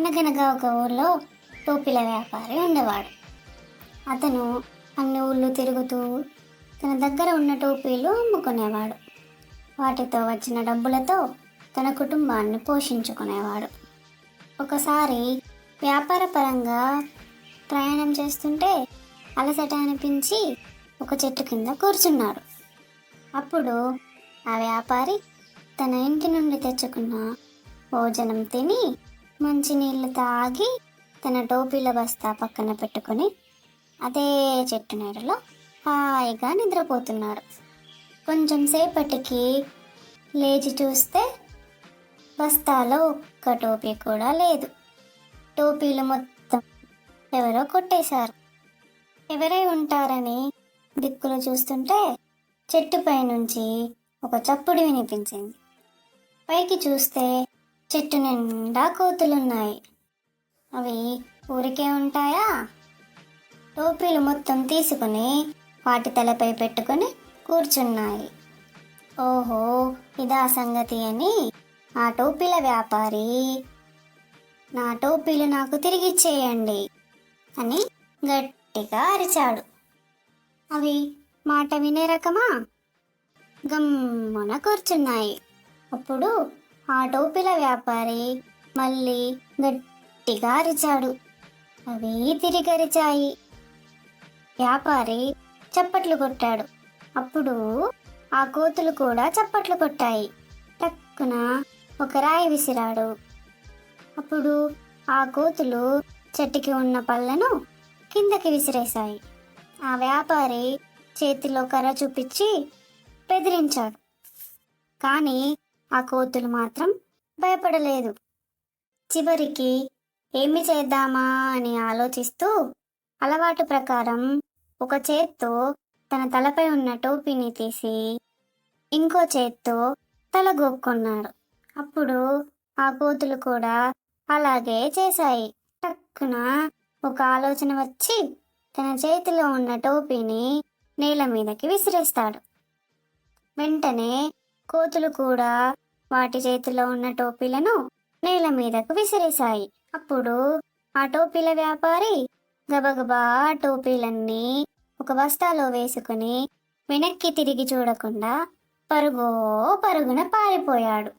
అనగనగా ఒక ఊర్లో టోపీల వ్యాపారి ఉండేవాడు. అతను అన్ని ఊళ్ళు తిరుగుతూ తన దగ్గర ఉన్న టోపీలు అమ్ముకునేవాడు. వాటితో వచ్చిన డబ్బులతో తన కుటుంబాన్ని పోషించుకునేవాడు. ఒకసారి వ్యాపార పరంగా ప్రయాణం చేస్తుంటే అలసట అనిపించి ఒక చెట్టు కింద కూర్చున్నాడు. అప్పుడు ఆ వ్యాపారి తన ఇంటి నుండి తెచ్చుకున్న భోజనం తిని మంచినీళ్ళు తాగి తన టోపీల బస్తా పక్కన పెట్టుకొని అదే చెట్టు నీడలో హాయిగా నిద్రపోతున్నాడు. కొంచెం సేపటికి లేచి చూస్తే బస్తాలో ఒక్క టోపీ కూడా లేదు. టోపీలు మొత్తం ఎవరో కొట్టేశారు. ఎవరై ఉంటారని దిక్కులు చూస్తుంటే చెట్టుపై నుంచి ఒక చప్పుడు వినిపించింది. పైకి చూస్తే చెట్టు నిండా కోతులున్నాయి. అవి ఊరికే ఉంటాయా? టోపీలు మొత్తం తీసుకుని వాటి తలపై పెట్టుకొని కూర్చున్నాయి. ఓహో, ఇదా సంగతి అని ఆ టోపీల వ్యాపారి, నా టోపీలు నాకు తిరిగిచ్చేయండి అని గట్టిగా అరిచాడు. అవి మాట వినే రకమా? గమ్మున కూర్చున్నాయి. అప్పుడు ఆ టోపీల వ్యాపారి మళ్ళీ గట్టిగా అరిచాడు. అవి తిరిగి అరిచాయి. వ్యాపారి చప్పట్లు కొట్టాడు. అప్పుడు ఆ కోతులు కూడా చప్పట్లు కొట్టాయి. టక్కున ఒక రాయి విసిరాడు. అప్పుడు ఆ కోతులు చెట్టుకి ఉన్న పళ్ళను కిందకి విసిరేశాయి. ఆ వ్యాపారి చేతిలో కర్ర చూపించి బెదిరించాడు. కానీ ఆ కోతులు మాత్రం భయపడలేదు. చివరికి ఏమి చేద్దామా అని ఆలోచిస్తూ అలవాటు ప్రకారం ఒక చేత్తో తన తలపై ఉన్న టోపీని తీసి ఇంకో చేత్తో తల గోక్కున్నాడు. అప్పుడు ఆ కోతులు కూడా అలాగే చేశాయి. టక్కున ఒక ఆలోచన వచ్చి తన చేతిలో ఉన్న టోపీని నేల మీదకి విసిరేస్తాడు. వెంటనే కోతులు కూడా వాటి చేతిలో ఉన్న టోపీలను నేల మీదకు విసిరేశాయి. అప్పుడు ఆ టోపీల వ్యాపారి గబగబా టోపీలన్నీ ఒక బస్తాలో వేసుకుని వెనక్కి తిరిగి చూడకుండా పరుగున పారిపోయాడు.